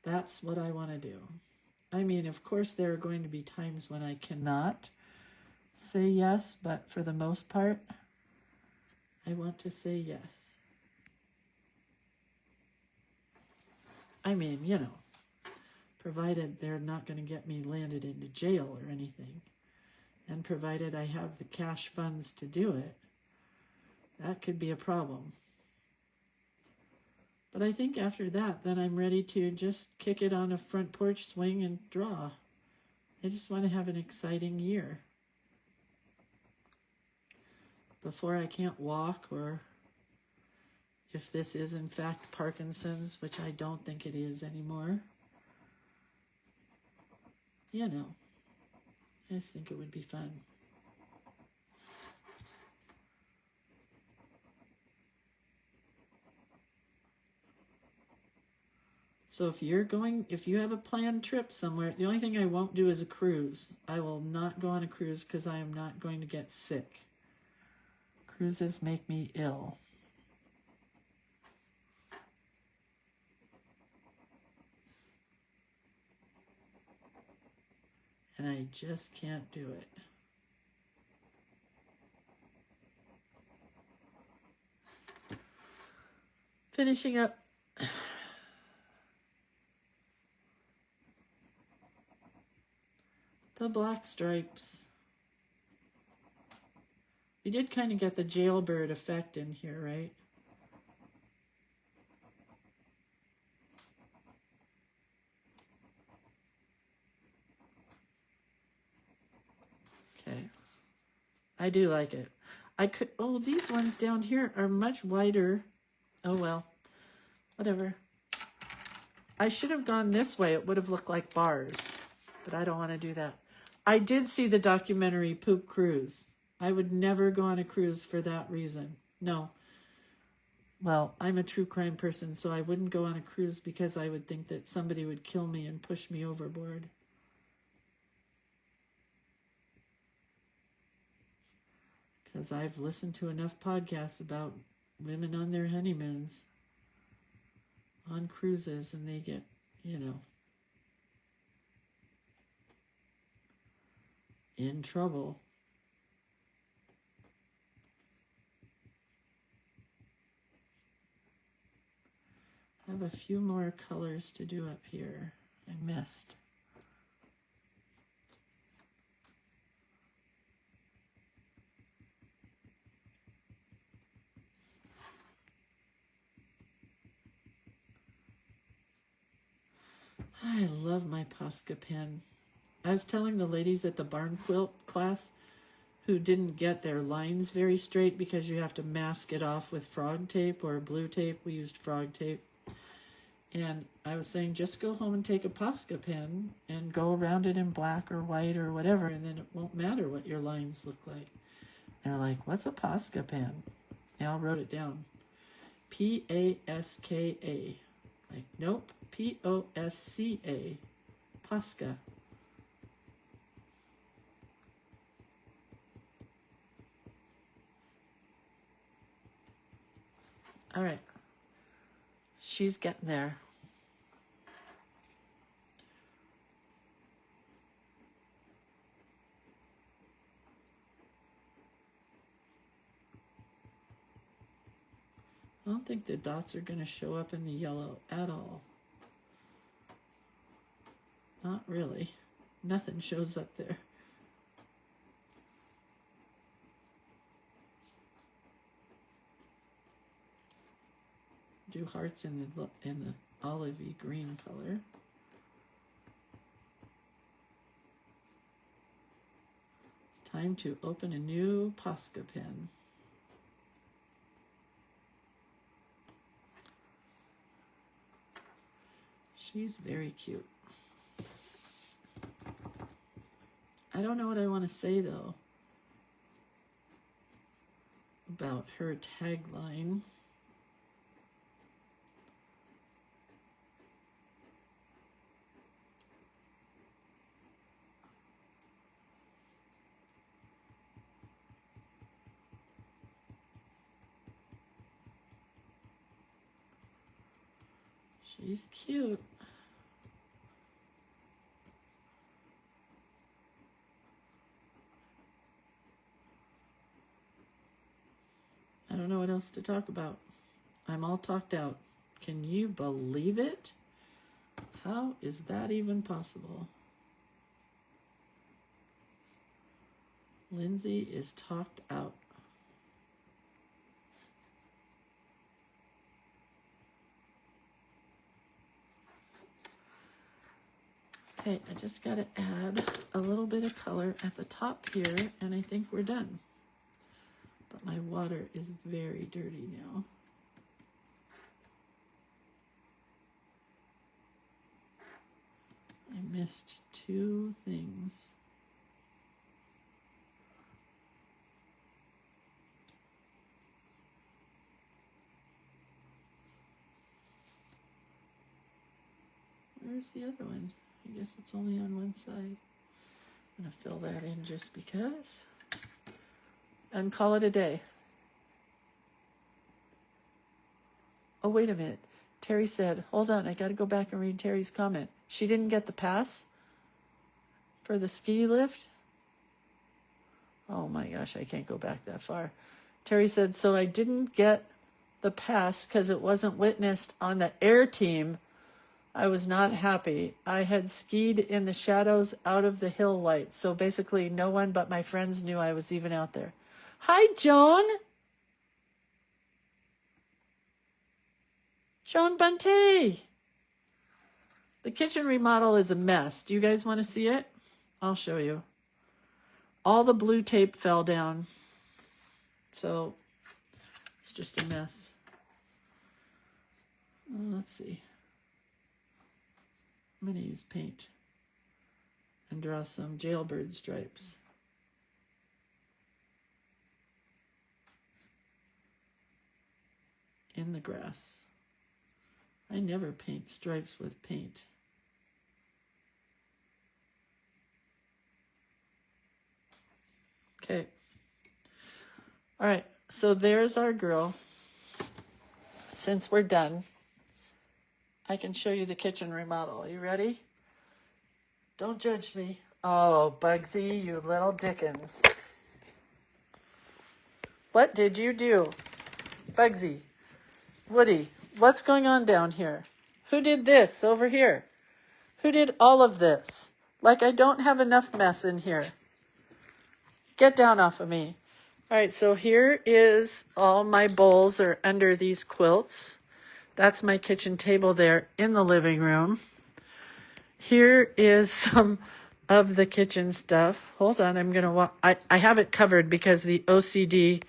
That's what I want to do. I mean, of course, there are going to be times when I cannot say yes, but for the most part, I want to say yes. I mean, you know, provided they're not going to get me landed into jail or anything, and provided I have the cash funds to do it, that could be a problem. But I think after that, then I'm ready to just kick it on a front porch swing and draw. I just want to have an exciting year. Before I can't walk, or if this is in fact Parkinson's, which I don't think it is anymore. You know, I just think it would be fun. So if you have a planned trip somewhere, the only thing I won't do is a cruise. I will not go on a cruise because I am not going to get sick. Cruises make me ill. And I just can't do it. Finishing up the black stripes. We did kind of get the jailbird effect in here, right? Okay. I do like it. These ones down here are much wider. Oh well, whatever. I should have gone this way. It would have looked like bars, but I don't want to do that. I did see the documentary Poop Cruise. I would never go on a cruise for that reason. No. Well, I'm a true crime person, so I wouldn't go on a cruise because I would think that somebody would kill me and push me overboard. Because I've listened to enough podcasts about women on their honeymoons on cruises, and they get, in trouble. I have a few more colors to do up here. I missed. I love my Posca pen. I was telling the ladies at the barn quilt class who didn't get their lines very straight because you have to mask it off with frog tape or blue tape. We used frog tape. And I was saying, just go home and take a Posca pen and go around it in black or white or whatever, and then it won't matter what your lines look like. They're like, what's a Posca pen? They all wrote it down. P-A-S-K-A. Like, nope, P-O-S-C-A. Posca. All right. She's getting there. I don't think the dots are going to show up in the yellow at all. Not really. Nothing shows up there. Do hearts in the olivey green color. It's time to open a new Posca pen. She's very cute. I don't know what I want to say though about her tagline. She's cute. I don't know what else to talk about. I'm all talked out. Can you believe it? How is that even possible? Lindsay is talked out. Okay, I just got to add a little bit of color at the top here, and I think we're done. But my water is very dirty now. I missed two things. Where's the other one? I guess it's only on one side. I'm going to fill that in just because. And call it a day. Oh, wait a minute. Terry said, hold on, I got to go back and read Terry's comment. She didn't get the pass for the ski lift? Oh my gosh, I can't go back that far. Terry said, so I didn't get the pass because it wasn't witnessed on the air team. I was not happy. I had skied in the shadows out of the hill light. So basically no one but my friends knew I was even out there. Hi, Joan. Joan Bunty. The kitchen remodel is a mess. Do you guys want to see it? I'll show you. All the blue tape fell down. So it's just a mess. Let's see. I'm going to use paint and draw some jailbird stripes. In the grass. I never paint stripes with paint. Okay. All right, so there's our girl. Since we're done, I can show you the kitchen remodel. Are you ready? Don't judge me. Oh, Bugsy, you little Dickens. What did you do? Bugsy, Woody, what's going on down here? Who did this over here? Who did all of this? Like I don't have enough mess in here. Get down off of me. All right, so here is all my bowls are under these quilts. That's my kitchen table there in the living room. Here is some of the kitchen stuff. Hold on, I'm going to I have it covered because the OCD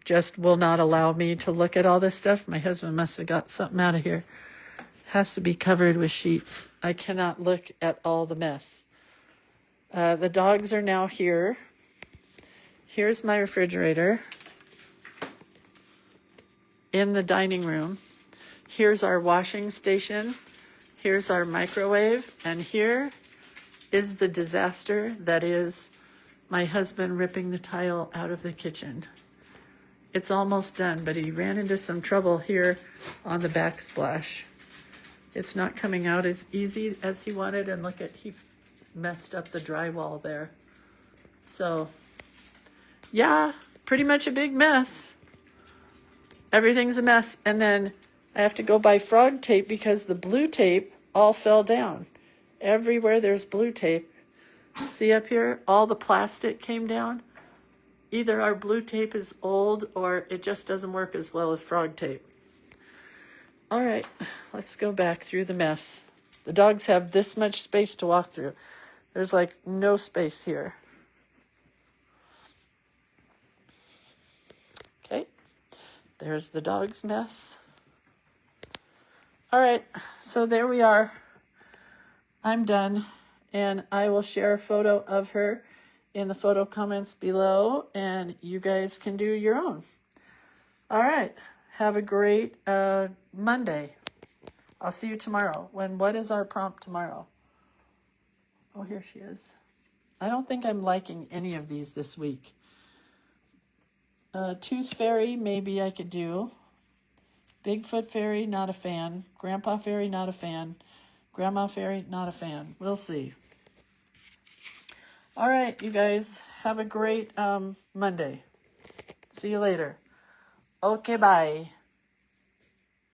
just will not allow me to look at all this stuff. My husband must have got something out of here. Has to be covered with sheets. I cannot look at all the mess. The dogs are now here. Here's my refrigerator in the dining room. Here's our washing station. Here's our microwave. And here is the disaster that is my husband ripping the tile out of the kitchen. It's almost done, but he ran into some trouble here on the backsplash. It's not coming out as easy as he wanted. And look at, he messed up the drywall there. So yeah, pretty much a big mess. Everything's a mess. And then I have to go buy frog tape because the blue tape all fell down. Everywhere there's blue tape. See up here? All the plastic came down. Either our blue tape is old or it just doesn't work as well as frog tape. All right, let's go back through the mess. The dogs have this much space to walk through. There's like no space here. Okay, there's the dog's mess. All right, so there we are. I'm done, and I will share a photo of her in the photo comments below, and you guys can do your own. All right, have a great Monday. I'll see you tomorrow. What is our prompt tomorrow? Oh, here she is. I don't think I'm liking any of these this week. Tooth Fairy, maybe I could do. Bigfoot Fairy, not a fan. Grandpa Fairy, not a fan. Grandma Fairy, not a fan. We'll see. All right, you guys. Have a great Monday. See you later. Okay, bye.